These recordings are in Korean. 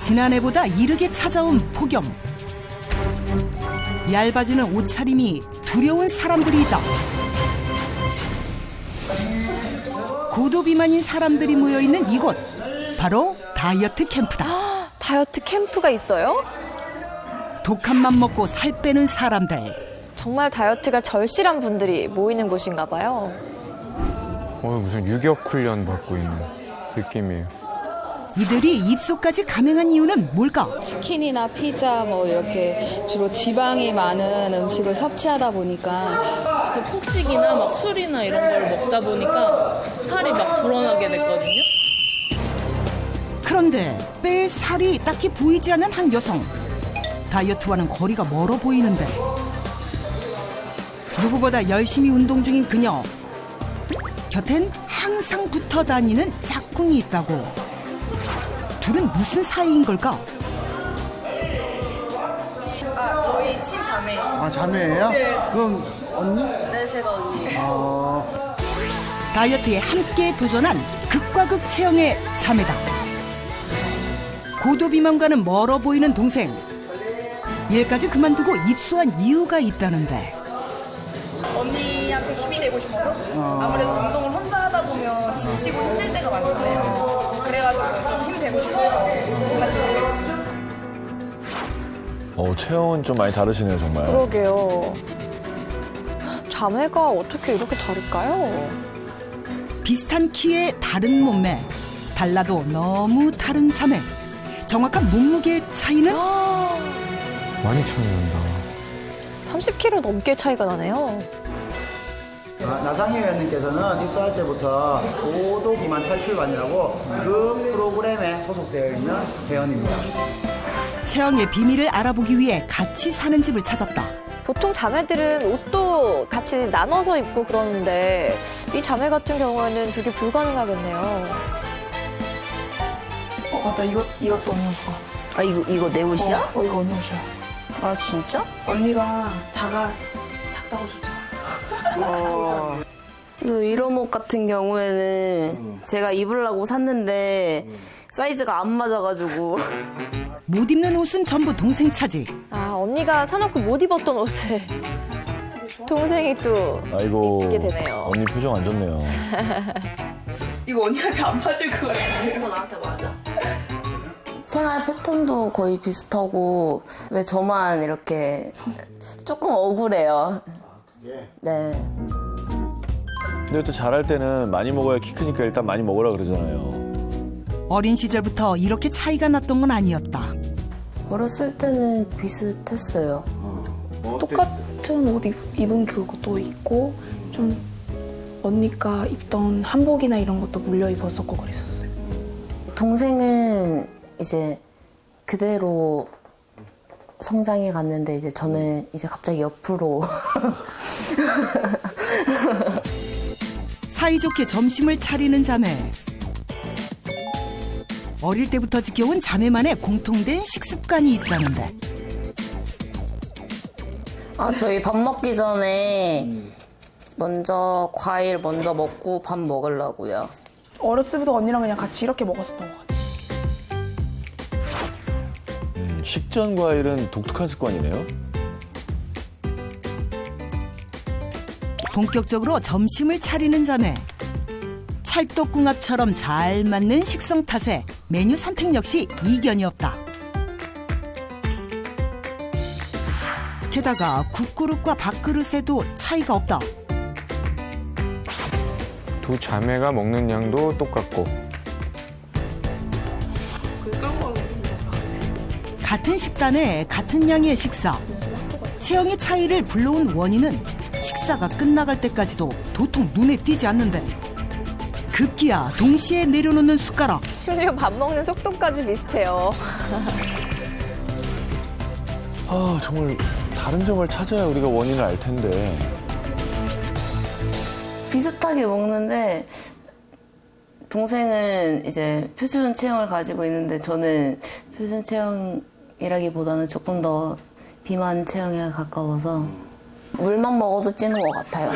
지난해보다 이르게 찾아온 폭염. 얇아지는 옷차림이 두려운 사람들이 있다. 고도 비만인 사람들이 모여있는 이곳, 바로 다이어트 캠프다. 다이어트 캠프가 있어요? 독한 맘 먹고 살 빼는 사람들. 정말 다이어트가 절실한 분들이 모이는 곳인가 봐요. 무슨 유격 훈련 받고 있는 느낌이에요. 이들이 입소까지 감행한 이유는 뭘까? 치킨이나 피자 뭐 이렇게 주로 지방이 많은 음식을 섭취하다 보니까 폭식이나 막 술이나 이런 걸 먹다 보니까 살이 막 불어나게 됐거든요. 그런데 뺄 살이 딱히 보이지 않는 한 여성. 다이어트와는 거리가 멀어 보이는데 누구보다 열심히 운동 중인 그녀. 곁엔 항상 붙어 다니는 짝꿍이 있다고. 둘은 무슨 사이인 걸까? 저희 친자매. 아, 자매예요? 네. 그럼 언니? 네, 제가 언니. 다이어트에 함께 도전한 극과 극 체형의 자매다. 고도 비만과는 멀어 보이는 동생. 일까지 그만두고 입소한 이유가 있다는데. 언니한테 힘이 되고 싶어서 아무래도 운동을 혼자 하다 보면 지치고 힘들 때가 많잖아요. 그래가지고 좀 힘 되고 싶어서 같이 오게 됐어요. 체형은 좀 많이 다르시네요, 정말. 그러게요. 자매가 어떻게 이렇게 다를까요? 비슷한 키에 다른 몸매. 달라도 너무 다른 자매. 정확한 몸무게 차이는? 많이 차이 난다. 30kg 넘게 차이가 나네요. 나상희 의원님께서는 입소할 때부터 고도 비만 탈출반이라고 그 프로그램에 소속되어 있는 회원입니다. 체형의 비밀을 알아보기 위해 같이 사는 집을 찾았다. 보통 자매들은 옷도 같이 나눠서 입고 그러는데 이 자매 같은 경우에는 그게 불가능하겠네요. 맞다, 이것도 언니 옷이야. 아, 이거 내 옷이야? 이거 언니 옷이야. 아, 진짜? 언니가 작다고 줬잖아. 이런 옷 같은 경우에는 제가 입으려고 샀는데 사이즈가 안 맞아가지고. 못 입는 옷은 전부 동생 차지. 아, 언니가 사놓고 못 입었던 옷을 동생이 또 아이고, 입게 되네요. 언니 표정 안 좋네요. 이거 언니한테 안 맞을 것 같은데. 이거 나한테 맞아. 생활 패턴도 거의 비슷하고 왜 저만 이렇게 조금 억울해요. 네. 근데 또 잘할 때는 많이 먹어야 키 크니까 일단 많이 먹으라 그러잖아요. 어린 시절부터 이렇게 차이가 났던 건 아니었다. 어렸을 때는 비슷했어요. 똑같은 옷 입은 그것도 있고 좀 언니가 입던 한복이나 이런 것도 물려 입었었고 그랬었어요. 동생은 이제 그대로 성장해 갔는데 이제 저는 이제 갑자기 옆으로 사이좋게 점심을 차리는 자매. 어릴 때부터 지켜온 자매만의 공통된 식습관이 있다는데. 저희 밥 먹기 전에 먼저 과일 먼저 먹고 밥 먹으려고요. 어렸을 때부터 언니랑 그냥 같이 이렇게 먹었었던 것 같아요. 식전 과일은 독특한 습관이네요. 본격적으로 점심을 차리는 자매. 찰떡궁합처럼 잘 맞는 식성 탓에 메뉴 선택 역시 이견이 없다. 게다가 국그릇과 밥그릇에도 차이가 없다. 두 자매가 먹는 양도 똑같고. 같은 식단에 같은 양의 식사. 체형의 차이를 불러온 원인은 식사가 끝나갈 때까지도 도통 눈에 띄지 않는데 급기야 동시에 내려놓는 숟가락. 심지어 밥 먹는 속도까지 비슷해요. 정말 다른 점을 찾아야 우리가 원인을 알 텐데. 비슷하게 먹는데 동생은 이제 표준 체형을 가지고 있는데 저는 표준 체형이라기보다는 조금 더 비만 체형에 가까워서 물만 먹어도 찌는 것 같아요.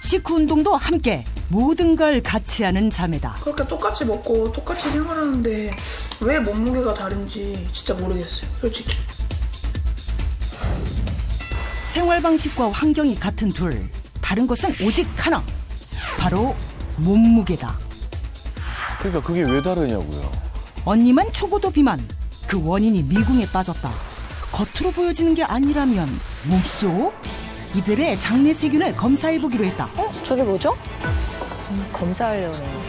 식후 운동도 함께 모든 걸 같이 하는 자매다. 그렇게 똑같이 먹고 똑같이 생활하는데 왜 몸무게가 다른지 진짜 모르겠어요, 솔직히. 생활 방식과 환경이 같은 둘. 다른 것은 오직 하나. 바로 몸무게다. 그러니까 그게 왜 다르냐고요. 언니만 초고도 비만. 그 원인이 미궁에 빠졌다. 겉으로 보여지는 게 아니라면 몹소? 이들의 장내 세균을 검사해보기로 했다. 저게 뭐죠? 검사하려네요.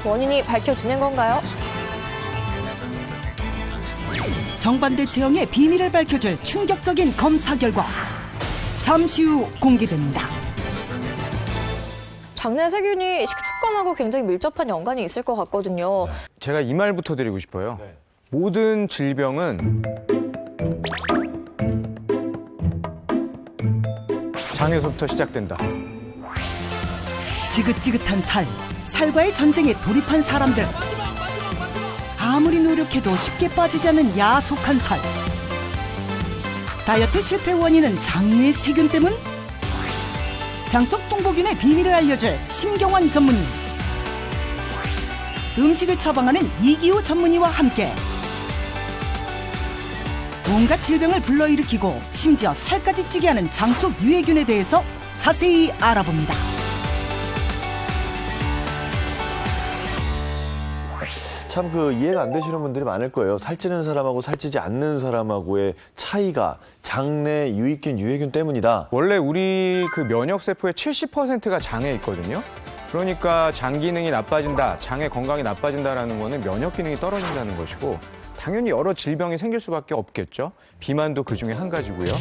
원인이 밝혀지는 건가요? 정반대 체형의 비밀을 밝혀줄 충격적인 검사 결과. 잠시 후 공개됩니다. 장내 세균이 식습관하고 굉장히 밀접한 연관이 있을 것 같거든요. 제가 이 말부터 드리고 싶어요. 모든 질병은 장에서부터 시작된다. 지긋지긋한 살, 살과의 전쟁에 돌입한 사람들. 아무리 노력해도 쉽게 빠지지 않는 야속한 살. 다이어트 실패 원인은 장내 세균 때문? 장속 똥보균의 비밀을 알려줄 심경환 전문의. 음식을 처방하는 이기호 전문의와 함께 온갖 질병을 불러일으키고 심지어 살까지 찌게 하는 장속 유해균에 대해서 자세히 알아봅니다. 참 그 이해가 안 되시는 분들이 많을 거예요. 살찌는 사람하고 살찌지 않는 사람하고의 차이가 장내 유익균, 유해균 때문이다. 원래 우리 그 면역세포의 70%가 장에 있거든요. 그러니까 장 기능이 나빠진다, 장의 건강이 나빠진다라는 거는 면역 기능이 떨어진다는 것이고 당연히 여러 질병이 생길 수밖에 없겠죠. 비만도 그 중에 한 가지고요.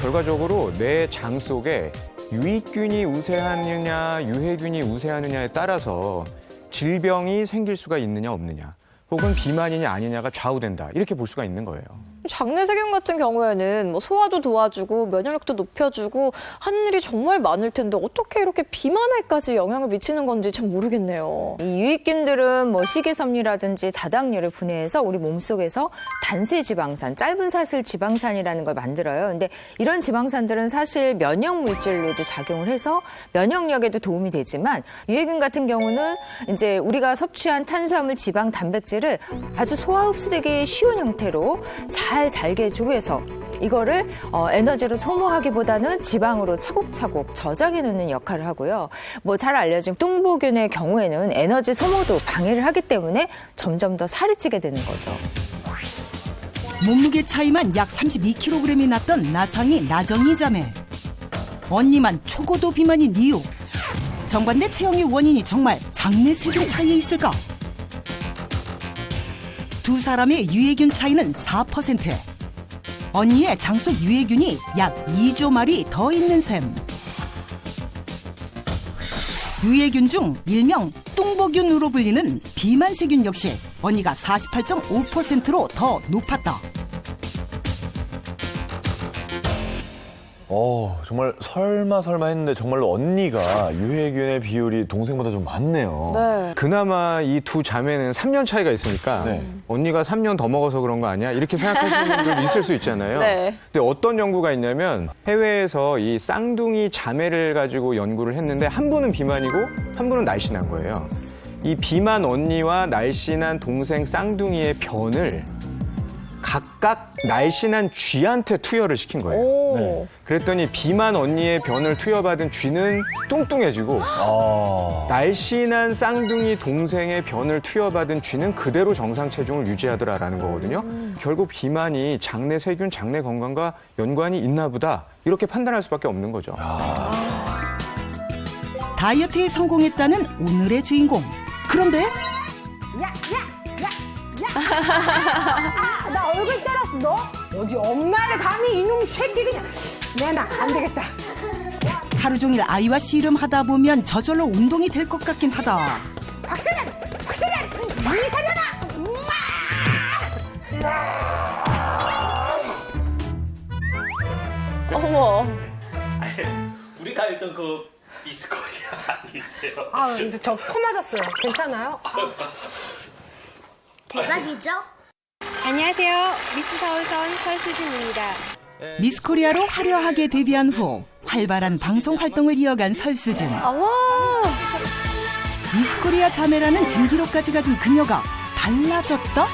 결과적으로 내 장 속에 유익균이 우세하느냐, 유해균이 우세하느냐에 따라서 질병이 생길 수가 있느냐 없느냐, 혹은 비만이냐 아니냐가 좌우된다. 이렇게 볼 수가 있는 거예요. 장내 세균 같은 경우에는 뭐 소화도 도와주고 면역력도 높여주고 하는 일이 정말 많을 텐데 어떻게 이렇게 비만에까지 영향을 미치는 건지 참 모르겠네요. 이 유익균들은 뭐 식이섬유라든지 다당류를 분해해서 우리 몸속에서 단수 지방산, 짧은 사슬 지방산이라는 걸 만들어요. 근데 이런 지방산들은 사실 면역 물질로도 작용을 해서 면역력에도 도움이 되지만 유해균 같은 경우는 이제 우리가 섭취한 탄수화물, 지방, 단백질을 아주 소화 흡수되기 쉬운 형태로 잘 잘게 조개서 이거를 에너지로 소모하기보다는 지방으로 차곡차곡 저장해 놓는 역할을 하고요. 뭐 잘 알려진 뚱보균의 경우에는 에너지 소모도 방해를 하기 때문에 점점 더 살이 찌게 되는 거죠. 몸무게 차이만 약 32kg이 났던 나상이 나정희 자매. 언니만 초고도 비만인 이유. 정반대 체형의 원인이 정말 장내 세균 차이에 있을까? 두 사람의 유해균 차이는 4%. 언니의 장속 유해균이 약 2조 마리 더 있는 셈. 유해균 중 일명 뚱보균으로 불리는 비만세균 역시 언니가 48.5%로 더 높았다. 정말 설마 했는데 정말로 언니가 유해균의 비율이 동생보다 좀 많네요. 네. 그나마 이 두 자매는 3년 차이가 있으니까 언니가 3년 더 먹어서 그런 거 아니야? 이렇게 생각하시는 분들도 있을 수 있잖아요. 네. 근데 어떤 연구가 있냐면 해외에서 이 쌍둥이 자매를 가지고 연구를 했는데 한 분은 비만이고 한 분은 날씬한 거예요. 이 비만 언니와 날씬한 동생 쌍둥이의 변을 각각 날씬한 쥐한테 투여를 시킨 거예요. 그랬더니 비만 언니의 변을 투여받은 쥐는 뚱뚱해지고 날씬한 쌍둥이 동생의 변을 투여받은 쥐는 그대로 정상 체중을 유지하더라라는 거거든요. 결국 비만이 장내 세균, 장내 건강과 연관이 있나 보다 이렇게 판단할 수밖에 없는 거죠. 다이어트에 성공했다는 오늘의 주인공. 그런데 나 얼굴 때렸어, 너? 어디 엄마를 감히 이놈 새끼 그냥. 내놔, 안 되겠다. 하루 종일 아이와 씨름하다 보면 저절로 운동이 될 것 같긴 하다. 박세련! 이사려나! 어머. 우리가 알던 그 미스코리아 아니세요? 아, 근데 저 코 맞았어요. 괜찮아요? 대박이죠? 안녕하세요. 미스 서울선 설수진입니다. 미스 코리아로 화려하게 데뷔한 후 활발한 방송 활동을 이어간 설수진. 미스 코리아 자매라는 진기록까지 가진 그녀가 달라졌다?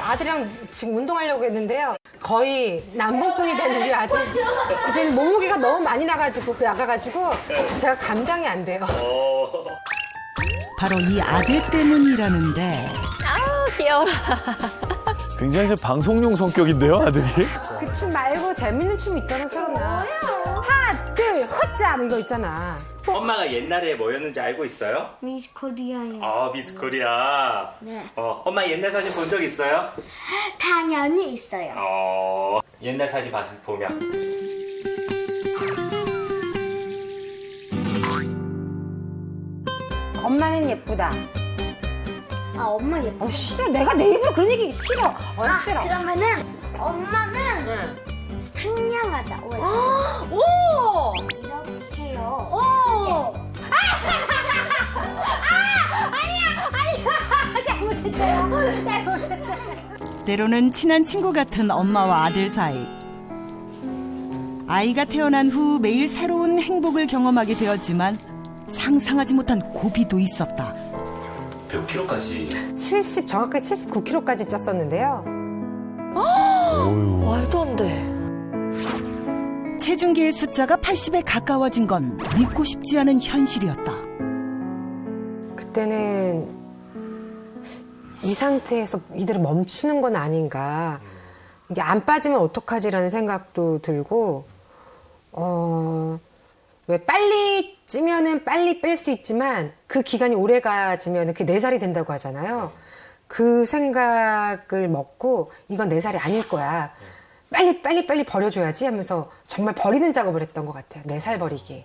아들이랑 지금 운동하려고 했는데요. 거의 남봉꾼이 된 우리 아들. 이제는 몸무게가 너무 많이 나가가지고 제가 감당이 안 돼요. 바로 이 아들 때문이라는데. 귀여워라. 굉장히 좀 방송용 성격인데요, 아들이? 그 춤 말고 재밌는 춤 있잖아, 서른아. 하나, 둘, 호짜 이거 있잖아. 엄마가 옛날에 뭐였는지 알고 있어요? 미스 코리아요. 미스 코리아. 네. 엄마 옛날 사진 본 적 있어요? 당연히 있어요. 옛날 사진 보면. 엄마는 예쁘다. 엄마 예뻐. 싫어. 내가 내 입으로 그런 얘기 싫어. 싫어. 그러면은 엄마는 상냥하다. 오! 이렇게요. 오! 아니야. 잘못했어요. 때로는 친한 친구 같은 엄마와 아들 사이. 아이가 태어난 후 매일 새로운 행복을 경험하게 되었지만 상상하지 못한 고비도 있었다. 몇 킬로까지? 정확하게 79kg까지 쪘었는데요. 말도 안 돼. 체중계의 숫자가 80에 가까워진 건 믿고 싶지 않은 현실이었다. 그때는 이 상태에서 이대로 멈추는 건 아닌가. 이게 안 빠지면 어떡하지라는 생각도 들고, 왜 빨리 찌면은 빨리 뺄 수 있지만 그 기간이 오래 가지면 그게 4살이 된다고 하잖아요. 그 생각을 먹고 이건 4살이 아닐 거야. 빨리 버려줘야지 하면서 정말 버리는 작업을 했던 것 같아요. 4살 버리기.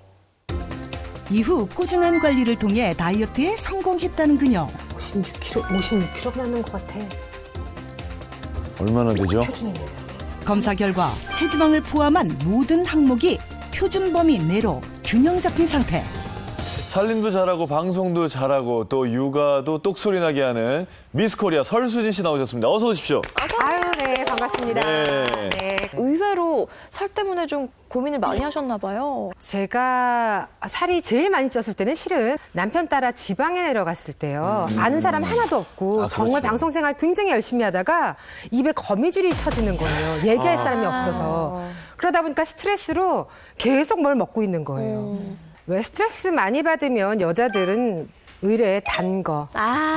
이후 꾸준한 관리를 통해 다이어트에 성공했다는 그녀. 56kg 맞는 것 같아. 얼마나 되죠? 표준입니다. 검사 결과 체지방을 포함한 모든 항목이 표준 범위 내로 균형 잡힌 상태. 살림도 잘하고 방송도 잘하고 또 육아도 똑소리 나게 하는 미스 코리아 설수진 씨 나오셨습니다. 어서 오십시오. 아유, 네, 반갑습니다. 네. 의외로 살 때문에 좀 고민을 많이 하셨나 봐요. 제가 살이 제일 많이 쪘을 때는 실은 남편 따라 지방에 내려갔을 때요. 아는 사람 하나도 없고 정말 그렇죠. 방송 생활 굉장히 열심히 하다가 입에 거미줄이 쳐지는 거예요. 얘기할 사람이 없어서. 그러다 보니까 스트레스로 계속 뭘 먹고 있는 거예요. 왜 스트레스 많이 받으면 여자들은 의뢰 단 거.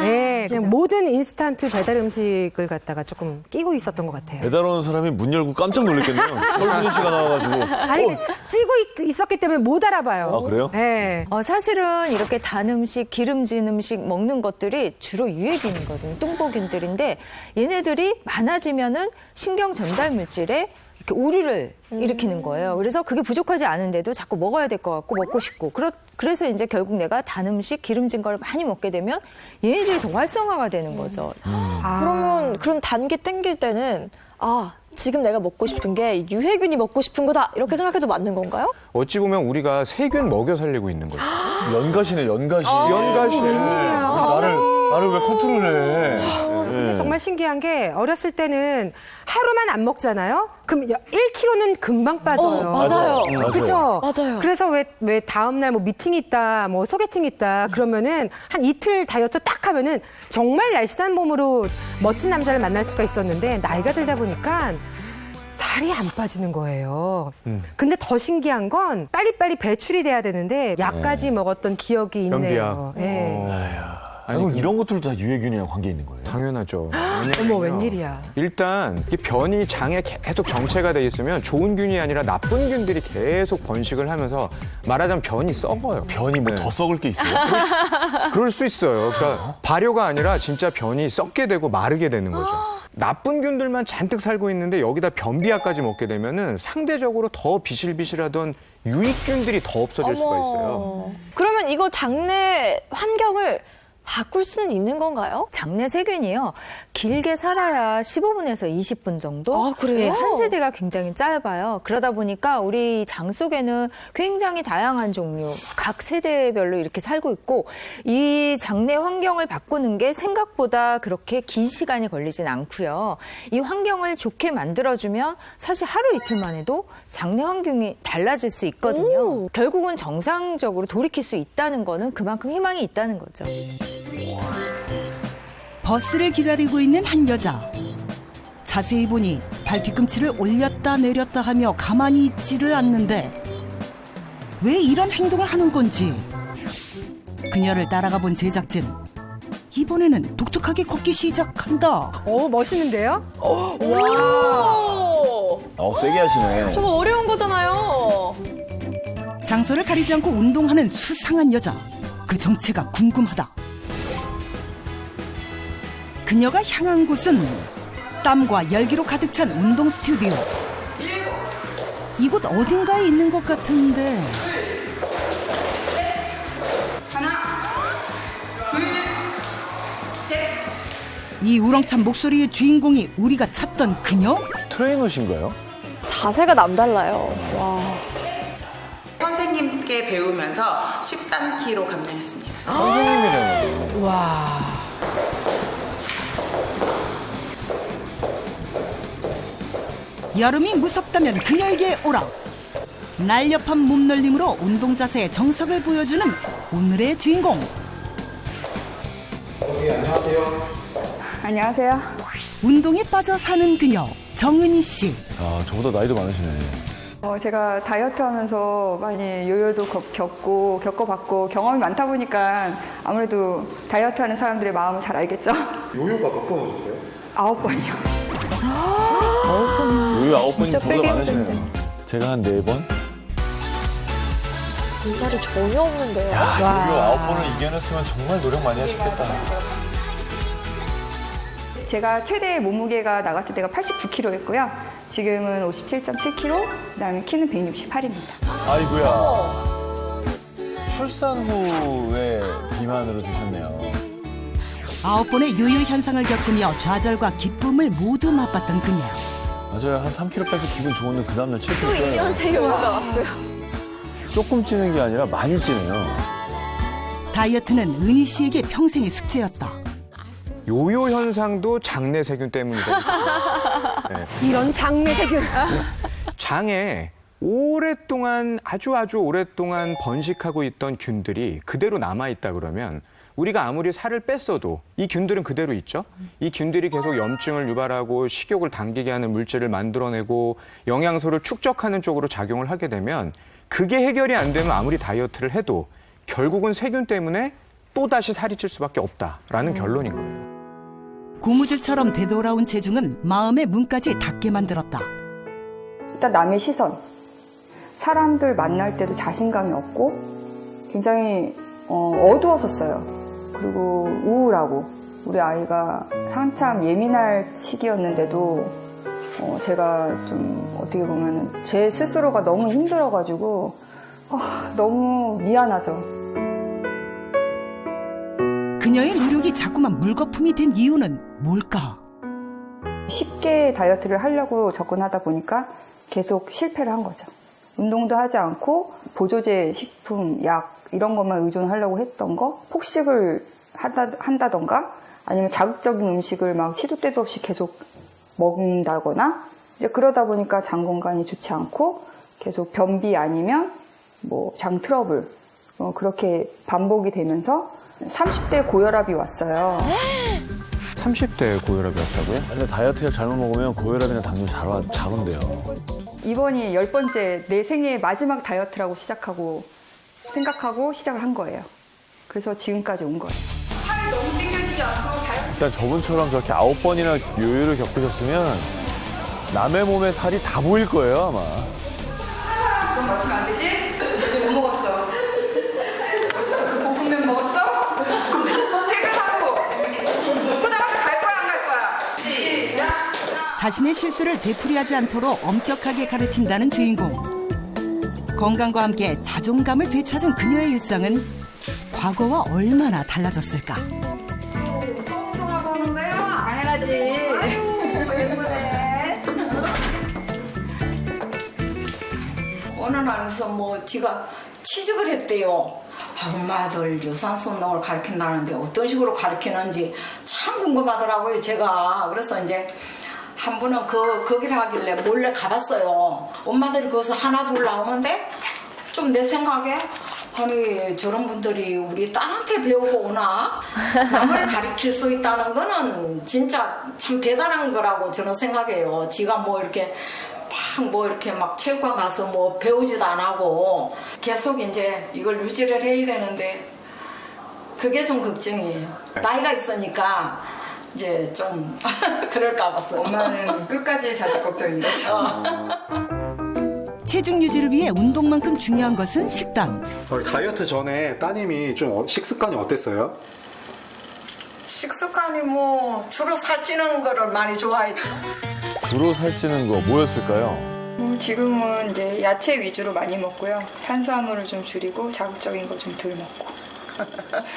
네, 그냥 모든 인스턴트 배달 음식을 갖다가 조금 끼고 있었던 것 같아요. 배달 오는 사람이 문 열고 깜짝 놀랐겠네요. 설수진 씨가 나와가지고. 아니, 찌고 있었기 때문에 못 알아봐요. 아, 그래요? 네. 사실은 이렇게 단 음식, 기름진 음식 먹는 것들이 주로 유해균이거든요. 뚱보균들인데 얘네들이 많아지면은 신경 전달 물질에 이렇게 오류를 일으키는 거예요. 그래서 그게 부족하지 않은데도 자꾸 먹어야 될 것 같고 먹고 싶고 그래서 이제 결국 내가 단 음식, 기름진 걸 많이 먹게 되면 얘네들이 더 활성화가 되는 거죠. 그러면 그런 단계 땡길 때는 지금 내가 먹고 싶은 게 유해균이 먹고 싶은 거다 이렇게 생각해도 맞는 건가요? 어찌 보면 우리가 세균 먹여 살리고 있는 거죠. 연가시네, 연가시. 연가시. 나를 왜 컨트롤해? 근데 정말 신기한 게 어렸을 때는 하루만 안 먹잖아요. 그럼 1kg는 금방 빠져요. 맞아요. 그렇죠. 맞아요. 그래서 왜 다음 날 뭐 미팅 있다, 뭐 소개팅 있다 그러면은 한 이틀 다이어트 딱 하면은 정말 날씬한 몸으로 멋진 남자를 만날 수가 있었는데 나이가 들다 보니까 살이 안 빠지는 거예요. 근데 더 신기한 건 빨리빨리 배출이 돼야 되는데 약까지 먹었던 기억이 있네요. 네. 아니, 그럼 이런 것들도 다 유해균이랑 관계 있는 거예요? 당연하죠. 어머, 웬일이야. 일단 이 변이 장에 계속 정체가 돼 있으면 좋은 균이 아니라 나쁜 균들이 계속 번식을 하면서 말하자면 변이 썩어요. 변이 뭐 더 썩을 게 있어요? 그럴 수 있어요. 그러니까 발효가 아니라 진짜 변이 썩게 되고 마르게 되는 거죠. 나쁜 균들만 잔뜩 살고 있는데 여기다 변비약까지 먹게 되면은 상대적으로 더 비실비실하던 유익균들이 더 없어질 수가 있어요. 그러면 이거 장내 환경을 바꿀 수는 있는 건가요? 장내 세균이요. 길게 살아야 15분에서 20분 정도. 아, 그래요? 네, 한 세대가 굉장히 짧아요. 그러다 보니까 우리 장 속에는 굉장히 다양한 종류, 각 세대별로 이렇게 살고 있고 이 장내 환경을 바꾸는 게 생각보다 그렇게 긴 시간이 걸리진 않고요. 이 환경을 좋게 만들어주면 사실 하루 이틀만 해도 장내 환경이 달라질 수 있거든요. 결국은 정상적으로 돌이킬 수 있다는 거는 그만큼 희망이 있다는 거죠. 버스를 기다리고 있는 한 여자. 자세히 보니 발 뒤꿈치를 올렸다 내렸다 하며 가만히 있지를 않는데 왜 이런 행동을 하는 건지. 그녀를 따라가 본 제작진. 이번에는 독특하게 걷기 시작한다. 멋있는데요? 와. 세게 하시네. 정말 어려운 거잖아요. 장소를 가리지 않고 운동하는 수상한 여자. 그 정체가 궁금하다. 그녀가 향한 곳은 땀과 열기로 가득 찬 운동 스튜디오. 이곳 어딘가에 있는 것 같은데. 이 우렁찬 목소리의 주인공이 우리가 찾던 그녀? 트레이너신가요? 자세가 남달라요. 와. 선생님께 배우면서 13kg 감량했습니다. 선생님이래요. 와. 여름이 무섭다면 그녀에게 오라. 날렵한 몸놀림으로 운동 자세의 정석을 보여주는 오늘의 주인공. 안녕하세요. 운동에 빠져 사는 그녀 정은희 씨. 아, 저보다 나이도 많으시네. 제가 다이어트 하면서 많이 요요도 겪어봤고 경험이 많다 보니까 아무래도 다이어트 하는 사람들의 마음을 잘 알겠죠? 요요가 몇 번 오셨어요? 9번이요. 9번이요? 요요 9번이 진짜 저보다 빼기 많으시네요. 제가 한 4번? 빈자리 전혀 없는데요. 야, 요요 9번을 이겨냈으면 정말 노력 많이 하셨겠다. 제가 최대 몸무게가 나갔을 때가 89kg였고요. 지금은 57.7kg, 그다음에 키는 168입니다. 아이고야. 출산 후에 비만으로 드셨네요. 9번의 요요 현상을 겪으며 좌절과 기쁨을 모두 맛봤던 그녀. 맞아요. 한 3kg 빼서 기분 좋은데 그 다음날 7kg 또 쪄요. 2년새 요요가 왔고요. 조금 찌는 게 아니라 많이 찌네요. 다이어트는 은희 씨에게 평생의 숙제였다. 요요 현상도 장내 세균 때문이다. 네. 이런 장내 세균. 장에 오랫동안 아주 오랫동안 번식하고 있던 균들이 그대로 남아있다 그러면 우리가 아무리 살을 뺐어도 이 균들은 그대로 있죠. 이 균들이 계속 염증을 유발하고 식욕을 당기게 하는 물질을 만들어내고 영양소를 축적하는 쪽으로 작용을 하게 되면 그게 해결이 안 되면 아무리 다이어트를 해도 결국은 세균 때문에 또다시 살이 찔 수밖에 없다라는 결론인 거예요. 고무줄처럼 되돌아온 체중은 마음의 문까지 닿게 만들었다. 일단 남의 시선, 사람들 만날 때도 자신감이 없고 굉장히 어두웠었어요. 그리고 우울하고 우리 아이가 한참 예민할 시기였는데도 제가 좀 어떻게 보면 제 스스로가 너무 힘들어가지고 너무 미안하죠. 그녀의 노력이 자꾸만 물거품이 된 이유는 뭘까? 쉽게 다이어트를 하려고 접근하다 보니까 계속 실패를 한 거죠. 운동도 하지 않고 보조제, 식품, 약 이런 것만 의존하려고 했던 거, 폭식을 한다던가 아니면 자극적인 음식을 막 시도 때도 없이 계속 먹는다거나 이제 그러다 보니까 장 건강이 좋지 않고 계속 변비 아니면 뭐 장 트러블 그렇게 반복이 되면서 30대 고혈압이 왔어요. 30대 고혈압이 왔다고요? 근데 다이어트 약 잘못 먹으면 고혈압이나 당뇨 잘 온대요. 이번이 10번째 내 생애 마지막 다이어트라고 생각하고 시작을 한 거예요. 그래서 지금까지 온 거예요. 팔 너무 당겨지지 않도록 일단 저분처럼 저렇게 9번이나 요요를 겪으셨으면 남의 몸에 살이 다 보일 거예요, 아마. 그럼 맞추면 안 되지? 어제 뭐 먹었어? 어제부터 그 볶음면 먹었어? 퇴근하고 고등학교 갈 거야 안 갈 거야? 시작! 자신의 실수를 되풀이하지 않도록 엄격하게 가르친다는 주인공. 건강과 함께 자존감을 되찾은 그녀의 일상은 과거와 얼마나 달라졌을까? 운동하고 오는 거야? 당연하지. 아유, 예쁘네. 어느 날 우선 지가 취직을 했대요. 엄마들 유산소 운동을 가르친다는데 어떤 식으로 가르치는지 참 궁금하더라고요, 제가. 그래서 이제 한 분은 거기를 하길래 몰래 가봤어요. 엄마들이 거기서 하나 둘 나오는데 좀 내 생각에 아니 저런 분들이 우리 딸한테 배우고 오나? 남을 가르칠 수 있다는 거는 진짜 참 대단한 거라고 저는 생각해요. 지가 이렇게 막 체육관 가서 배우지도 안 하고 계속 이제 이걸 유지를 해야 되는데 그게 좀 걱정이에요. 나이가 있으니까 이제 좀 그럴까 봤어요. 엄마는 끝까지 자식 걱정인 거죠. 체중 유지를 위해 운동만큼 중요한 것은 식단. 다이어트 전에 따님이 좀 식습관이 어땠어요? 식습관이 주로 살찌는 거를 많이 좋아했죠. 주로 살찌는 거 뭐였을까요? 지금은 이제 야채 위주로 많이 먹고요. 탄수화물을 좀 줄이고 자극적인 거 좀 덜 먹고.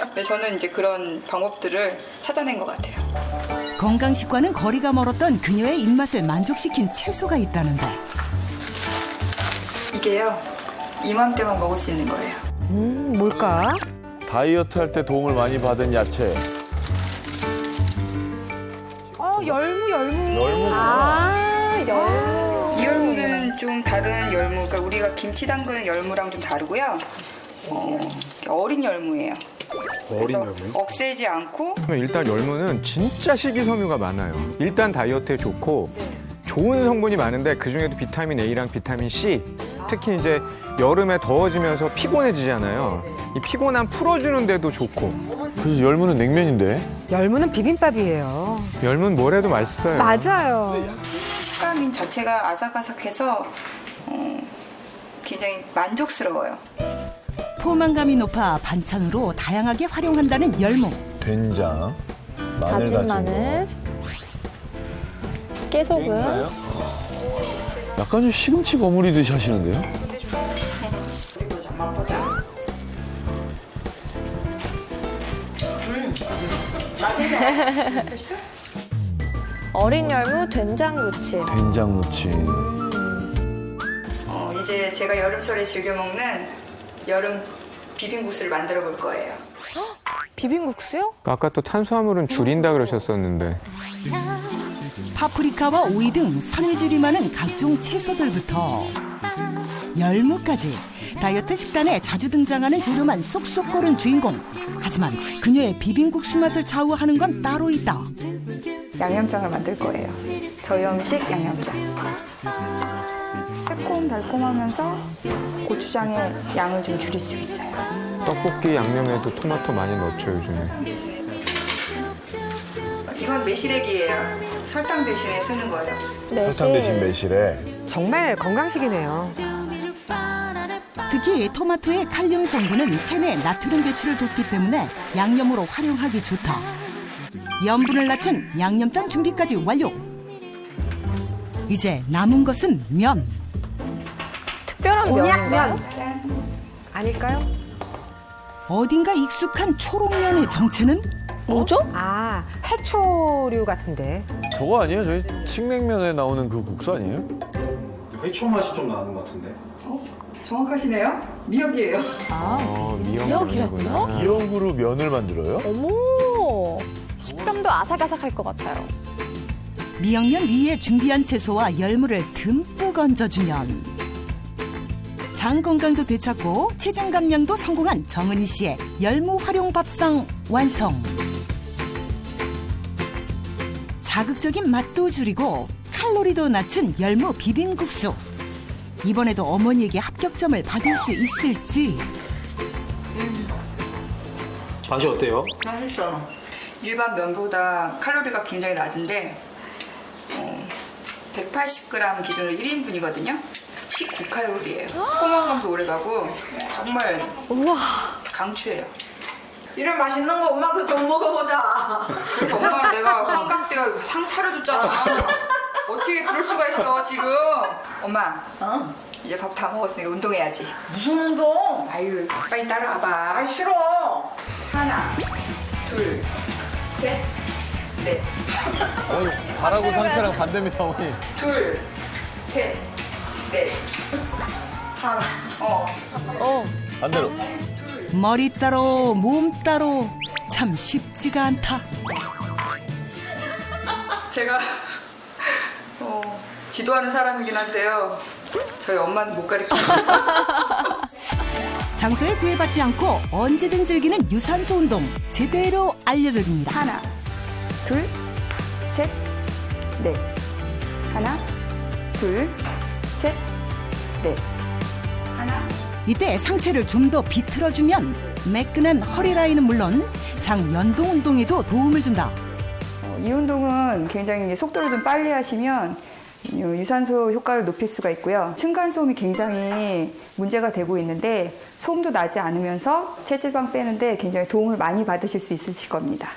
근데 저는 이제 그런 방법들을 찾아낸 것 같아요. 건강식과는 거리가 멀었던 그녀의 입맛을 만족시킨 채소가 있다는데. 이게요. 이맘때만 먹을 수 있는 거예요. 뭘까? 다이어트 할 때 도움을 많이 받은 야채. 열무. 이 열무는 좀 다른 열무. 그러니까 우리가 김치 담그는 열무랑 좀 다르고요. 어린 열무예요. 어린 열무? 억세지 않고. 일단 열무는 진짜 식이섬유가 많아요. 일단 다이어트에 좋고 좋은 성분이 많은데 그중에도 비타민 A랑 비타민 C, 특히 이제 여름에 더워지면서 피곤해지잖아요. 이 피곤함 풀어주는 데도 좋고. 그래서 열무는 냉면인데. 열무는 비빔밥이에요. 열무는 뭘 해도 맛있어요. 맞아요. 식감인 자체가 아삭아삭해서 굉장히 만족스러워요. 포만감이 높아 반찬으로 다양하게 활용한다는 열무. 된장, 다진 마늘, 깨소금. 약간 좀 시금치 버무리듯이 하시는데요? 어린 열무 된장 무침. 된장 무침. 이제 제가 여름철에 즐겨 먹는 여름 비빔국수를 만들어 볼 거예요. 비빔국수요? 아까 또 탄수화물은 줄인다 그러셨었는데. 파프리카와 오이 등 섬유질이 많은 각종 채소들부터 열무까지 다이어트 식단에 자주 등장하는 재료만 쏙쏙 고른 주인공. 하지만 그녀의 비빔국수 맛을 좌우하는 건 따로 있다. 양념장을 만들 거예요. 저염식 양념장. 새콤달콤하면서 고추장의 양을 좀 줄일 수 있어요. 떡볶이 양념에도 토마토 많이 넣죠, 요즘에. 이건 매실액이에요. 설탕 대신에 쓰는 거예요. 설탕 대신 매실에. 정말 건강식이네요. 특히 토마토의 칼륨 성분은 체내 나트륨 배출을 돕기 때문에 양념으로 활용하기 좋다. 염분을 낮춘 양념장 준비까지 완료. 이제 남은 것은 면. 특별한 면인가요? 아닐까요? 어딘가 익숙한 초록면의 정체는? 뭐죠? 아, 해초류 같은데. 저거 아니에요? 저희 칡냉면에 나오는 그 국수 아니에요? 회초 맛이 좀 나는 것 같은데. 정확하시네요. 미역이에요. 미역이라고요? 미역으로 면을 만들어요? 어머, 식감도 아삭아삭할 것 같아요. 미역면 위에 준비한 채소와 열무를 듬뿍 얹어주면 장 건강도 되찾고 체중 감량도 성공한 정은희 씨의 열무 활용 밥상 완성. 자극적인 맛도 줄이고 칼로리도 낮춘 열무 비빔국수. 이번에도 어머니에게 합격점을 받을 수 있을지. 맛이 어때요? 맛있어. 일반 면보다 칼로리가 굉장히 낮은데 180g 기준으로 1인분이거든요. 19칼로리예요. 포만감도 오래가고 정말 강추해요. 이런 맛있는 거 엄마도 좀 먹어보자. 그래서 엄마 내가 환갑 때 상 차려줬잖아. 어떻게 그럴 수가 있어 지금. 엄마 이제 밥 다 먹었으니까 운동해야지. 무슨 운동? 아유 빨리 따라와봐. 싫어. 하나, 둘, 셋, 넷. 발하고 상체랑 반대입니다, 어머니. 둘, 셋, 넷. 하나, 반대로. 머리 따로 몸 따로 참 쉽지가 않다. 제가 지도하는 사람이긴 한데요. 저희 엄마는 못 가르쳐요. 장소에 구애받지 않고 언제든 즐기는 유산소 운동 제대로 알려드립니다. 하나, 둘, 셋, 넷. 하나, 둘, 셋, 넷. 하나. 이때 상체를 좀 더 비틀어주면 매끈한 허리 라인은 물론 장연동 운동에도 도움을 준다. 이 운동은 굉장히 속도를 좀 빨리 하시면 유산소 효과를 높일 수가 있고요. 층간소음이 굉장히 문제가 되고 있는데 소음도 나지 않으면서 체지방 빼는데 굉장히 도움을 많이 받으실 수 있으실 겁니다.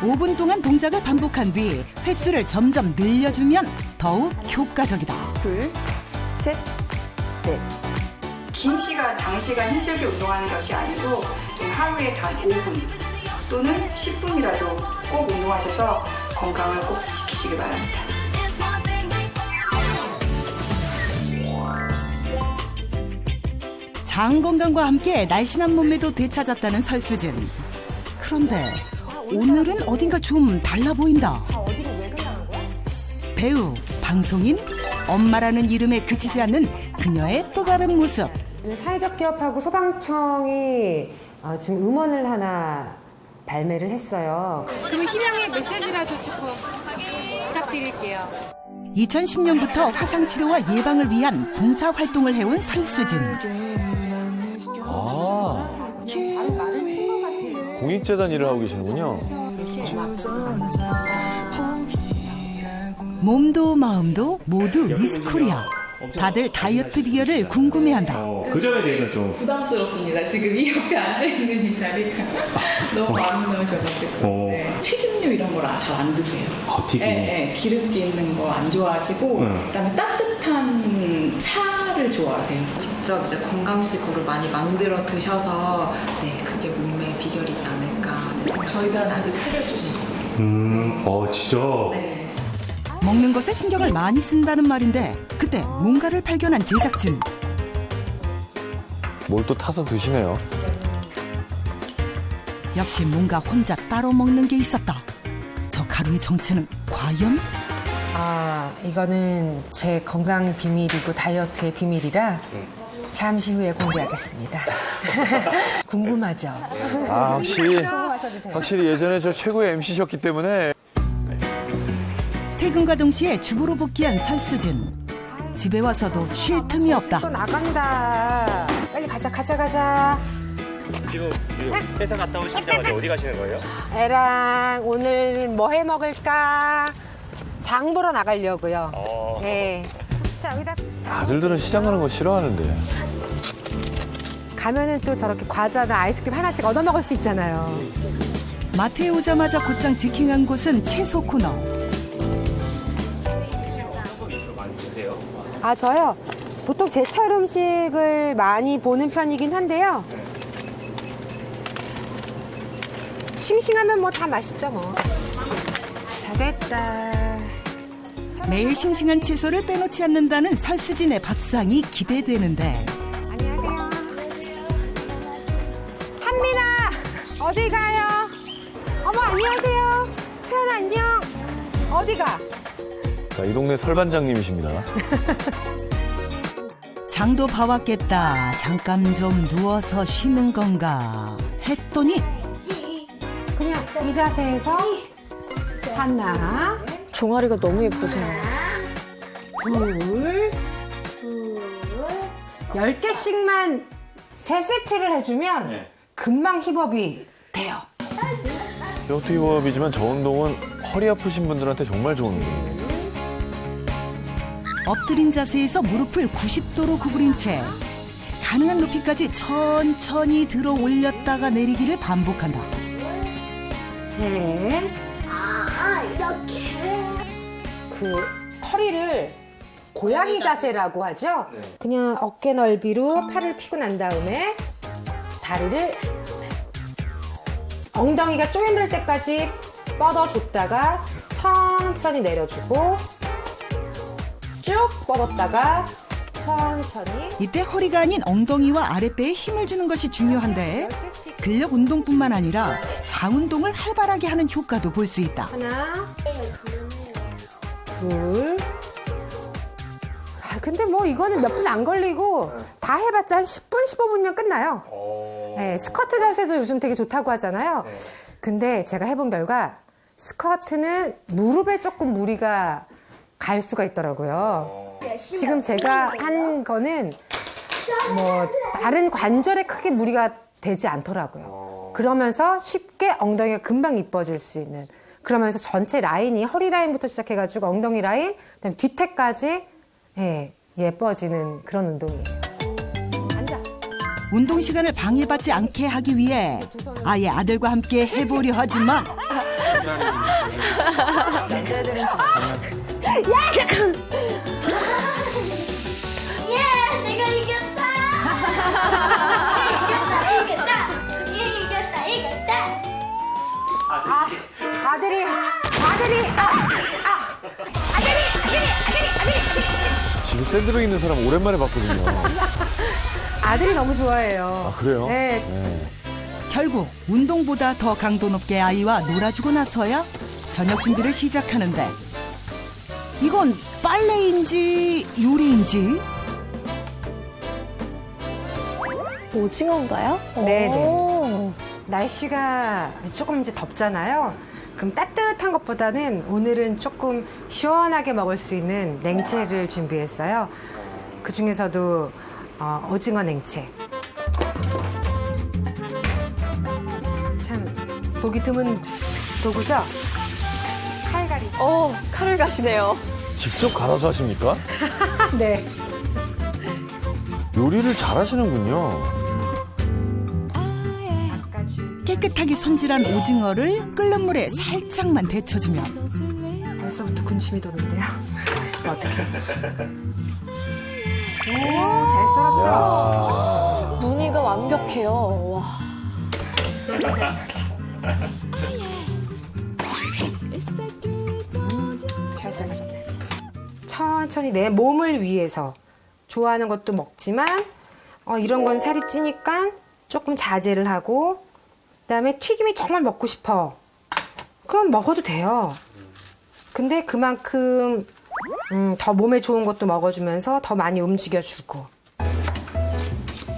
5분 동안 동작을 반복한 뒤 횟수를 점점 늘려주면 더욱 효과적이다. 둘, 셋, 넷. 긴 시간, 장시간 힘들게 운동하는 것이 아니고 하루에 단 5분 또는 10분이라도 꼭 운동하셔서 건강을 꼭 지키시기 바랍니다. 장 건강과 함께 날씬한 몸매도 되찾았다는 설수진. 그런데 오늘은 어딘가 좀 달라 보인다. 배우, 방송인, 엄마라는 이름에 그치지 않는 그녀의 또 다른 모습. 사회적 기업하고 소방청이 지금 음원을 하나 발매를 했어요. 그러면 희망의 메시지라도 조금 부탁드릴게요. 2010년부터 화상 치료와 예방을 위한 봉사 활동을 해온 설수진. 공익재단 일을 하고 계시는군요. 몸도 마음도 모두 미스 코리아. 다들 다이어트 비결을 궁금해한다. 그 점에 대해서 좀 부담스럽습니다. 지금 이 옆에 앉아있는 이 자리가 너무 아름다우셔가지고. 네. 튀김류 이런 걸 잘 안 드세요. 튀김? 네, 기름기 있는 거 안 좋아하시고 그다음에 따뜻한 차를 좋아하세요. 직접 이제 건강식으로 많이 만들어 드셔서 그게 몸매의 비결이지 않을까. 저희들한테도 차려주시고. 직접? 네. 먹는 것에 신경을 많이 쓴다는 말인데 그때 뭔가를 발견한 제작진. 뭘 또 타서 드시네요. 역시 뭔가 혼자 따로 먹는 게 있었다. 저 가루의 정체는 과연? 이거는 제 건강 비밀이고 다이어트의 비밀이라 잠시 후에 공개하겠습니다. 궁금하죠? 확실히 예전에 저 최고의 MC셨기 때문에. 퇴근과 동시에 주부로 복귀한 설수진. 집에 와서도 쉴 틈이 없다. 또 나간다. 빨리 가자. 지금 회사 갔다 오시자마자 어디 가시는 거예요? 애랑 오늘 뭐 해 먹을까? 장 보러 나가려고요. 네. 자, 여기다. 아들들은 시장 가는 거 싫어하는데. 가면은 또 저렇게 과자나 아이스크림 하나씩 얻어 먹을 수 있잖아요. 마트에 오자마자 곧장 지킹한 곳은 채소 코너. 저요? 보통 제철 음식을 많이 보는 편이긴 한데요. 싱싱하면 뭐 다 맛있죠, 뭐. 다 됐다. 매일 싱싱한 채소를 빼놓지 않는다는 설수진의 밥상이 기대되는데. 안녕하세요. 한민아, 어디 가요? 어머, 안녕하세요. 세연아, 안녕. 어디 가? 자, 이 동네 설반장님이십니다. 장도 봐왔겠다. 잠깐 좀 누워서 쉬는 건가 했더니 그냥 이 자세에서 하나, 종아리가 너무 예쁘세요. 둘, 10개씩만 3세트를 해주면 금방 힙업이 돼요. 이것도 힙업이지만 저 운동은 허리 아프신 분들한테 정말 좋은 운동이에요. 엎드린 자세에서 무릎을 90도로 구부린 채 가능한 높이까지 천천히 들어 올렸다가 내리기를 반복한다. 셋. 이렇게. 허리를 고양이 자세라고 하죠? 그냥 어깨 넓이로 팔을 펴고 난 다음에 다리를 엉덩이가 쪼인들 때까지 뻗어줬다가 천천히 내려주고 쭉 뻗었다가 천천히. 이때 허리가 아닌 엉덩이와 아랫배에 힘을 주는 것이 중요한데 근력 운동뿐만 아니라 장운동을 활발하게 하는 효과도 볼 수 있다. 하나, 둘. 근데 뭐 이거는 몇 분 안 걸리고 다 해봤자 한 10분, 15분이면 끝나요. 네, 스쿼트 자세도 요즘 되게 좋다고 하잖아요. 근데 제가 해본 결과 스쿼트는 무릎에 조금 무리가 갈 수가 있더라고요. 지금 제가 한 거는 뭐 다른 관절에 크게 무리가 되지 않더라고요. 그러면서 쉽게 엉덩이가 금방 이뻐질 수 있는, 그러면서 전체 라인이 허리 라인부터 시작해가지고 엉덩이 라인, 그다음에 뒤태까지 예뻐지는 그런 운동이에요. 앉아. 운동 시간을 방해받지 않게 하기 위해 아예 아들과 함께 해보려 하지만 야, 잠깐. 예, 내가 이겼다. 이겼다. 아들이. 지금 샌드백 있는 사람 오랜만에 봤거든요. 아들이 너무 좋아해요. 아, 그래요? 네. 결국 운동보다 더 강도 높게 아이와 놀아주고 나서야 저녁 준비를 시작하는데 이건 빨래인지 요리인지? 오징어인가요? 네네. 날씨가 조금 이제 덥잖아요. 그럼 따뜻한 것보다는 오늘은 조금 시원하게 먹을 수 있는 냉채를 준비했어요. 그 중에서도 오징어 냉채. 참 보기 드문 도구죠? 칼갈이. 칼을 가시네요. 직접 갈아서 하십니까? 네. 요리를 잘하시는군요. 깨끗하게 손질한 오징어를 끓는 물에 살짝만 데쳐주면 벌써부터 군침이 도는데요. 어떡해. 오, 잘 썰었죠? 무늬가 완벽해요. 와. 잘 썰어졌네. 천천히 내 몸을 위해서 좋아하는 것도 먹지만 이런 건 살이 찌니까 조금 자제를 하고, 그다음에 튀김이 정말 먹고 싶어. 그럼 먹어도 돼요. 근데 그만큼 더 몸에 좋은 것도 먹어주면서 더 많이 움직여주고.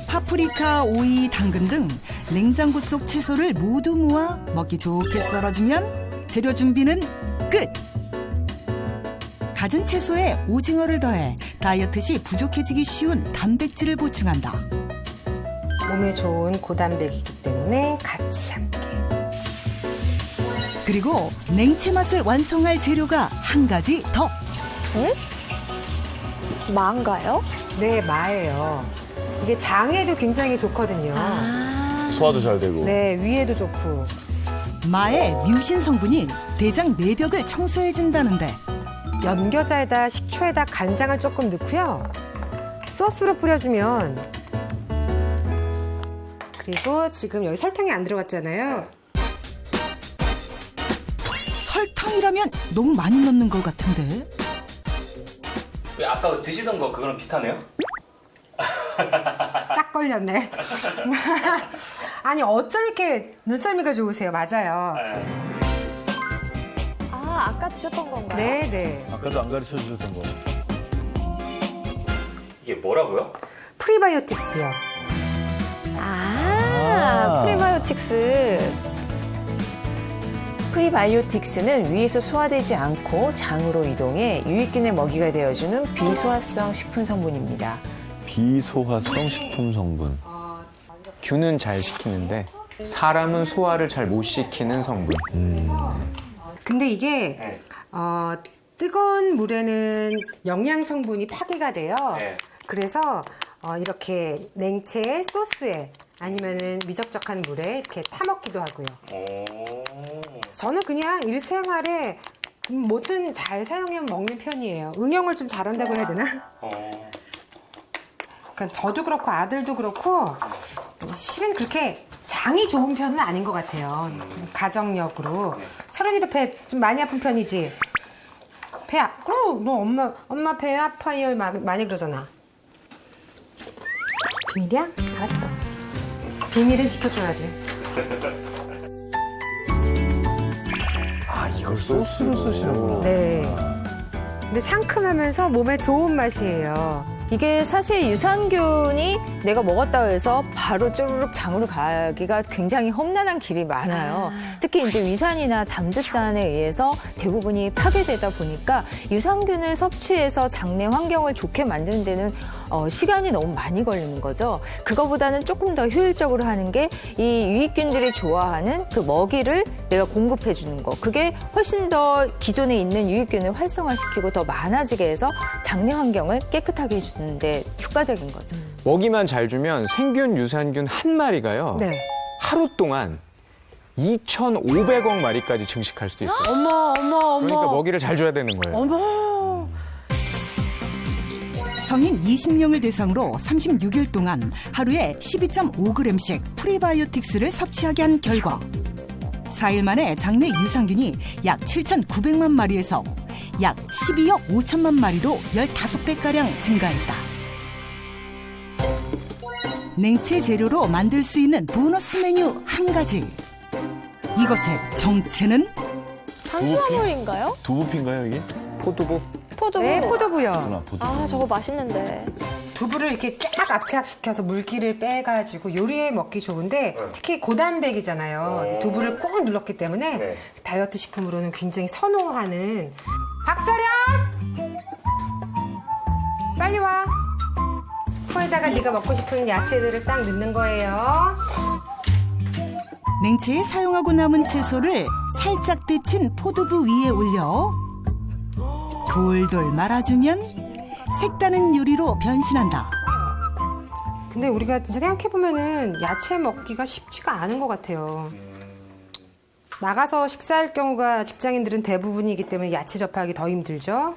파프리카, 오이, 당근 등 냉장고 속 채소를 모두 모아 먹기 좋게 썰어주면 재료 준비는 끝! 갖은 채소에 오징어를 더해 다이어트 시 부족해지기 쉬운 단백질을 보충한다. 몸에 좋은 고단백이기 때문에 같이 함께. 그리고 냉채 맛을 완성할 재료가 한 가지 더. 마인가요? 네, 마예요. 이게 장에도 굉장히 좋거든요. 소화도 잘 되고. 네, 위에도 좋고. 마의 뮤신 성분이 대장 내벽을 청소해준다는데 연겨자에다 식초에다 간장을 조금 넣고요. 소스로 뿌려주면. 그리고 지금 여기 설탕이 안 들어갔잖아요. 설탕이라면 너무 많이 넣는 것 같은데? 왜 아까 드시던 거 그거랑 비슷하네요? 딱 걸렸네. 아니 어쩜 이렇게 눈썰미가 좋으세요? 맞아요. 아까 드셨던 건가요? 네네. 아까도 안 가르쳐 주셨던 거. 이게 뭐라고요? 프리바이오틱스요. 프리바이오틱스. 프리바이오틱스는 위에서 소화되지 않고 장으로 이동해 유익균의 먹이가 되어주는 비소화성 식품 성분입니다. 비소화성 식품 성분. 균은 잘 시키는데 사람은 소화를 잘 못 시키는 성분. 근데 이게 뜨거운 물에는 영양 성분이 파괴가 돼요. 그래서 이렇게 냉채에 소스에 아니면은 미적적한 물에 이렇게 타 먹기도 하고요. 저는 그냥 일생활에 뭐든 잘 사용해 먹는 편이에요. 응용을 좀 잘한다고 해야 되나? 그러니까 저도 그렇고 아들도 그렇고 실은 그렇게 장이 좋은 편은 아닌 것 같아요. 가정력으로. 설은이도 배 좀 많이 아픈 편이지? 그럼 너 엄마 배 아파요 많이 그러잖아. 비밀이야? 알았어. 비밀은 지켜줘야지. 아, 이걸 소스로 쓰시는구나. 네. 근데 상큼하면서 몸에 좋은 맛이에요. 이게 사실 유산균이 내가 먹었다 해서 바로 쪼르륵 장으로 가기가 굉장히 험난한 길이 많아요. 특히 이제 위산이나 담즙산에 의해서 대부분이 파괴되다 보니까 유산균을 섭취해서 장내 환경을 좋게 만드는 데는 시간이 너무 많이 걸리는 거죠. 그거보다는 조금 더 효율적으로 하는 게 이 유익균들이 좋아하는 그 먹이를 내가 공급해 주는 거. 그게 훨씬 더 기존에 있는 유익균을 활성화시키고 더 많아지게 해서 장내 환경을 깨끗하게 해주는데 효과적인 거죠. 먹이만 잘 주면 생균, 유산균 한 마리가요. 네. 하루 동안 2,500억 마리까지 증식할 수도 있어요. 어머. 그러니까 먹이를 잘 줘야 되는 거예요. 어머. 성인 20명을 대상으로 36일 동안 하루에 12.5g씩 프리바이오틱스를 섭취하게 한 결과 4일 만에 장내 유산균이 약 7,900만 마리에서 약 12억 5천만 마리로 15배가량 증가했다. 냉채 재료로 만들 수 있는 보너스 메뉴 한 가지. 이것의 정체는? 탄수화물인가요? 두부피인가요, 이게? 포두부. 포도부. 네, 포도부요. 아, 저거 맛있는데. 두부를 이렇게 쫙 압착시켜서 물기를 빼가지고 요리에 먹기 좋은데 특히 고단백이잖아요. 두부를 꼭 눌렀기 때문에 다이어트 식품으로는 굉장히 선호하는. 박서령! 빨리 와. 코에다가 네가 먹고 싶은 야채들을 딱 넣는 거예요. 냉채에 사용하고 남은 채소를 살짝 데친 포도부 위에 올려 돌돌 말아주면 색다른 요리로 변신한다. 근데 우리가 진짜 생각해보면은 야채 먹기가 쉽지가 않은 것 같아요. 나가서 식사할 경우가 직장인들은 대부분이기 때문에 야채 접하기 더 힘들죠.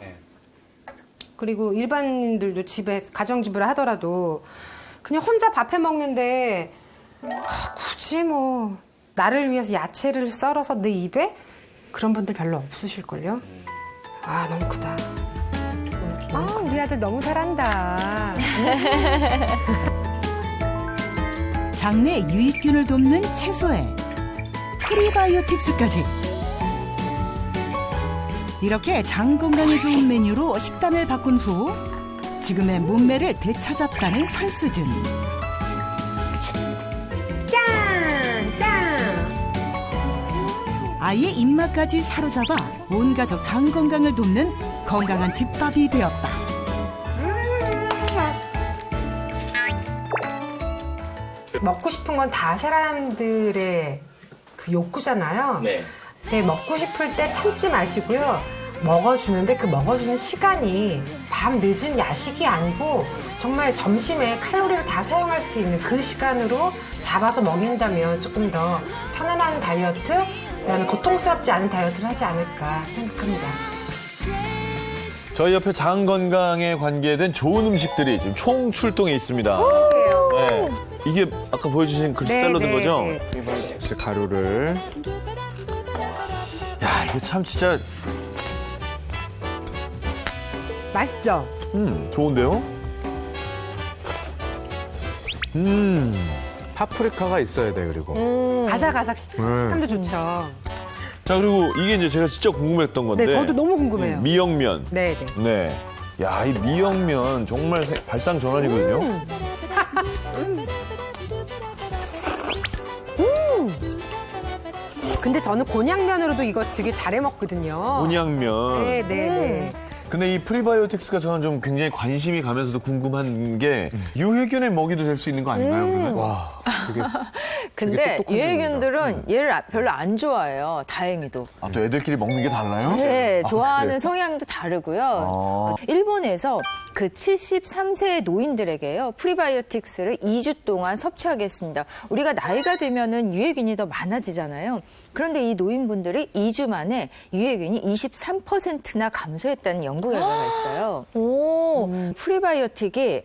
그리고 일반인들도 집에 가정주부를 하더라도 그냥 혼자 밥해 먹는데 굳이 뭐 나를 위해서 야채를 썰어서 내 입에? 그런 분들 별로 없으실걸요? 아, 너무 크다. 우리 아들 너무 잘한다. 장내 유익균을 돕는 채소에 프리바이오틱스까지. 이렇게 장 건강에 좋은 메뉴로 식단을 바꾼 후 지금의 몸매를 되찾았다는 설수진. 짠! 아이의 입맛까지 사로잡아 온 가족 장 건강을 돕는 건강한 집밥이 되었다. 먹고 싶은 건 다 사람들의 그 욕구잖아요. 네. 근데 먹고 싶을 때 참지 마시고요. 먹어주는데 그 먹어주는 시간이 밤 늦은 야식이 아니고 정말 점심에 칼로리를 다 사용할 수 있는 그 시간으로 잡아서 먹인다면 조금 더 편안한 다이어트, 그다음에 고통스럽지 않은 다이어트를 하지 않을까 생각합니다. 저희 옆에 장 건강에 관계된 좋은 음식들이 지금 총 출동해 있습니다. 네. 이게 아까 보여주신 그 샐러드인 거죠? 프리바이오틱스 가루를. 야, 이게 참 진짜 맛있죠? 좋은데요? 파프리카가 있어야 돼, 그리고. 아삭아삭 식감도 좋죠. 자, 그리고 이게 이제 제가 진짜 궁금했던 건데. 네, 저도 너무 궁금해요. 미역면. 네. 네. 야, 이 미역면 정말 발상전환이거든요. 근데 저는 곤약면으로도 이거 되게 잘해 먹거든요. 곤약면. 네. 근데 이 프리바이오틱스가 저는 좀 굉장히 관심이 가면서도 궁금한 게 유해균의 먹이도 될 수 있는 거 아닌가요? 그러면? 와, 되게 근데 유해균들은 얘를 별로 안 좋아해요. 다행히도. 아, 또 애들끼리 먹는 게 달라요? 네, 아, 좋아하는 그래요? 성향도 다르고요. 일본에서 그 73세 노인들에게요, 프리바이오틱스를 2주 동안 섭취하게 했습니다. 우리가 나이가 들면은 유해균이 더 많아지잖아요. 그런데 이 노인분들이 2주 만에 유해균이 23%나 감소했다는 연구 결과가 있어요. 오. 프리바이오틱이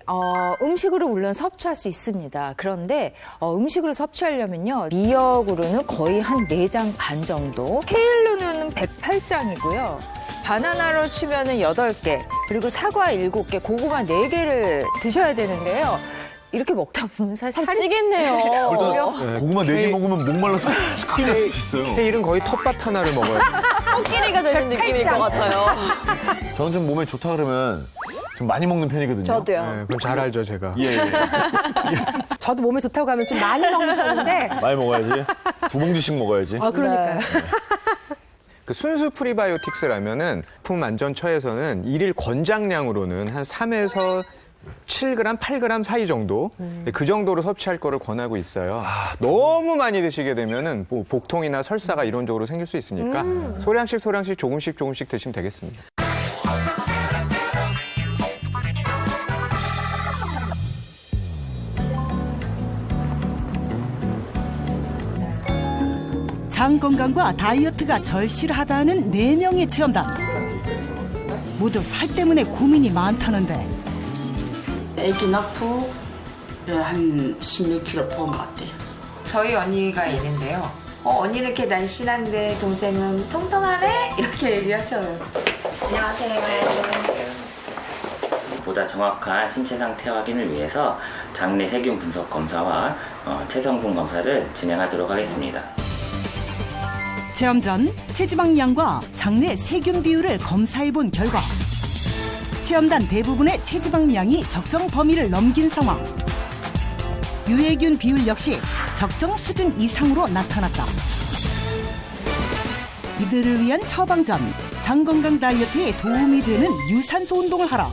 음식으로 물론 섭취할 수 있습니다. 그런데 음식으로 섭취하려면요. 미역으로는 거의 한 4장 반 정도, 케일로는 108장이고요. 바나나로 치면은 8개, 그리고 사과 7개, 고구마 4개를 드셔야 되는데요. 이렇게 먹다 보면 사실 살이 찌겠네요. 고구마 4개 먹으면 목말라서 큰일 날 수 있어요. 케일은 거의 텃밭 하나를 먹어요. 코끼리가 되는 느낌일 것 같아요. 저는 좀 몸에 좋다 그러면 좀 많이 먹는 편이거든요. 저도요. 네, 그건 잘 알죠, 제가. 예. 저도 몸에 좋다고 하면 좀 많이 먹는 편인데. 많이 먹어야지. 2봉지씩 먹어야지. 그러니까요. 그 순수 프리바이오틱스라면은 품안전처에서는 일일 권장량으로는 한 3에서 7g, 8g 사이 정도, 그 정도로 섭취할 거를 권하고 있어요. 너무 많이 드시게 되면은 뭐 복통이나 설사가 이론적으로 생길 수 있으니까 소량씩 조금씩 드시면 되겠습니다. 장 건강과 다이어트가 절실하다는 4명의 체험단. 모두 살 때문에 고민이 많다는데. 애기 낳고 한 10몇 킬로 뺀 것 같아요. 저희 언니가 있는데요. 언니는 이렇게 날씬한데 동생은 통통하네? 이렇게 얘기하셔요. 안녕하세요. 보다 정확한 신체 상태 확인을 위해서 장내 세균 분석 검사와 체성분 검사를 진행하도록 하겠습니다. 체험 전 체지방량과 장내 세균 비율을 검사해본 결과 체험단 대부분의 체지방량이 적정 범위를 넘긴 상황. 유해균 비율 역시 적정 수준 이상으로 나타났다. 이들을 위한 처방전, 장 건강 다이어트에 도움이 되는 유산소 운동을 하라.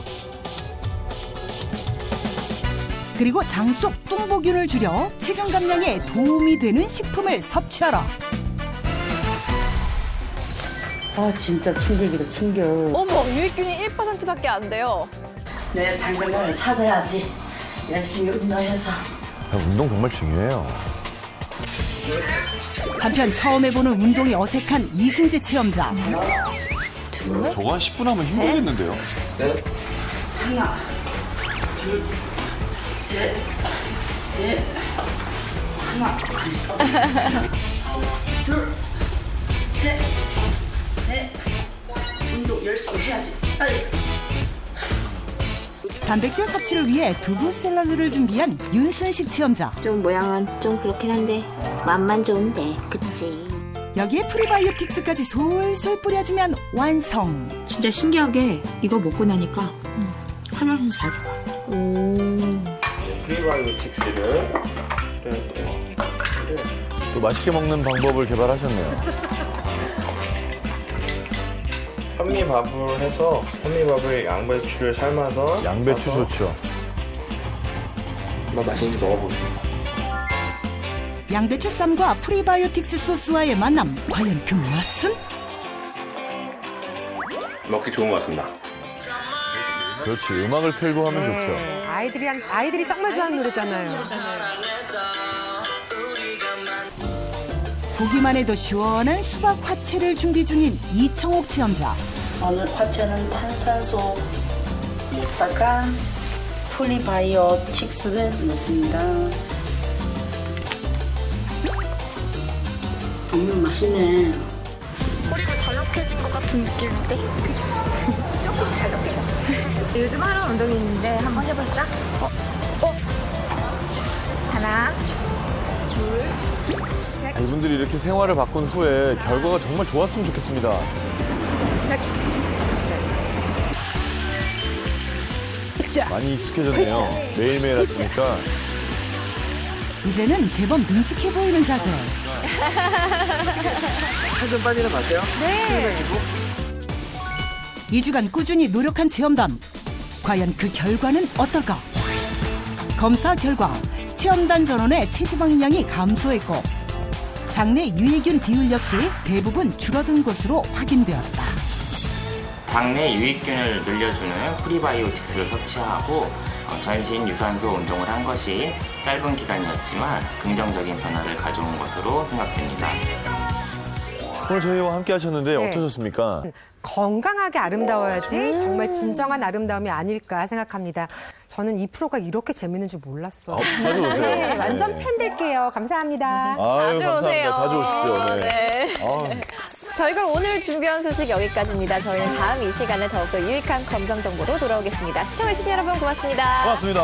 그리고 장 속 뚱보균을 줄여 체중 감량에 도움이 되는 식품을 섭취하라. 진짜 충격이다, 충격. 어머, 유익균이 1%밖에 안 돼요. 내 장건강을 찾아야지. 열심히 운동해서. 운동 정말 중요해요. 한편 처음 해보는 운동이 어색한 이승재 체험자. 저거 한 10분 하면 힘들겠는데요? 하나, 둘, 셋, 넷, 하나, 둘, 셋, 넷. 운동 열심히 해야지. 단백질 섭취를 위해 두부 샐러드를 준비한 윤순식 체험자. 좀 모양은 좀 그렇긴 한데 맛만 좋으면 돼. 그치? 여기에 프리바이오틱스까지 솔솔 뿌려주면 완성. 진짜 신기하게 이거 먹고 나니까 하나씩 잘 들어. 프리바이오틱스를 또 맛있게 먹는 방법을 개발하셨네요. 현미밥을 해서 현미밥을 양배추를 삶아서 양배추 좋죠. 한번 맛있는지 먹어보겠습니다. 양배추 쌈과 프리바이오틱스 소스와의 만남. 과연 그 맛은? 먹기 좋은 것 같습니다. 그렇지. 음악을 틀고 하면 좋죠. 아이들이 정말 좋아하는 노래잖아요. 보기만 해도 시원한 수박 화채를 준비 중인 이청옥 체험자. 오늘 화채는 탄산수에다가 프리바이오틱스를 넣습니다. 맛있네. 허리가 잘록해진 것 같은 느낌인데? 조금 잘록해졌어. 요즘 하는 운동이 있는데 한번 해볼까? 하나, 둘, 셋. 이분들이 이렇게 생활을 바꾼 후에 결과가 정말 좋았으면 좋겠습니다. 많이 익숙해졌네요. 매일매일 하시니까. 이제는 제법 능숙해 보이는 자세. 살좀 빠지는 마세요. 네. 2주간 꾸준히 노력한 체험단. 과연 그 결과는 어떨까? 검사 결과 체험단 전원의 체지방량이 감소했고 장내 유해균 비율 역시 대부분 줄어든 것으로 확인되었다. 장내 유익균을 늘려주는 프리바이오틱스를 섭취하고 전신 유산소 운동을 한 것이 짧은 기간이었지만 긍정적인 변화를 가져온 것으로 생각됩니다. 오늘 저희와 함께 하셨는데 네. 어떠셨습니까? 건강하게 아름다워야지 정말 진정한 아름다움이 아닐까 생각합니다. 저는 이 프로가 이렇게 재밌는 줄 몰랐어요. 자주 오세요. 네, 완전 네. 팬 될게요. 감사합니다. 아유, 자주 감사합니다. 오세요. 자주 오십시오. 네. 아유. 저희가 오늘 준비한 소식 여기까지입니다. 저희는 다음 이 시간에 더욱더 유익한 건강 정보로 돌아오겠습니다. 시청해주신 여러분 고맙습니다. 고맙습니다.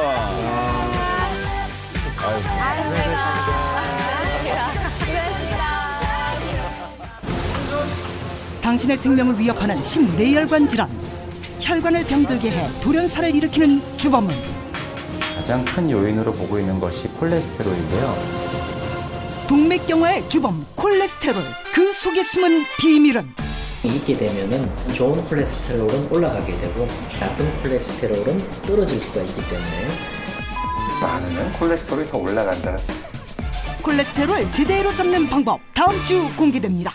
당신의 생명을 위협하는 심뇌혈관 질환. 혈관을 병들게 해 돌연사를 일으키는 주범은 가장 큰 요인으로 보고 있는 것이 콜레스테롤인데요. 동맥경화의 주범 콜레스테롤. 그 속에 숨은 비밀은 있게 되면은 좋은 콜레스테롤은 올라가게 되고 나쁜 콜레스테롤은 떨어질 수가 있기 때문에 많으면 콜레스테롤이 더 올라간다. 콜레스테롤 제대로 잡는 방법 다음 주 공개됩니다.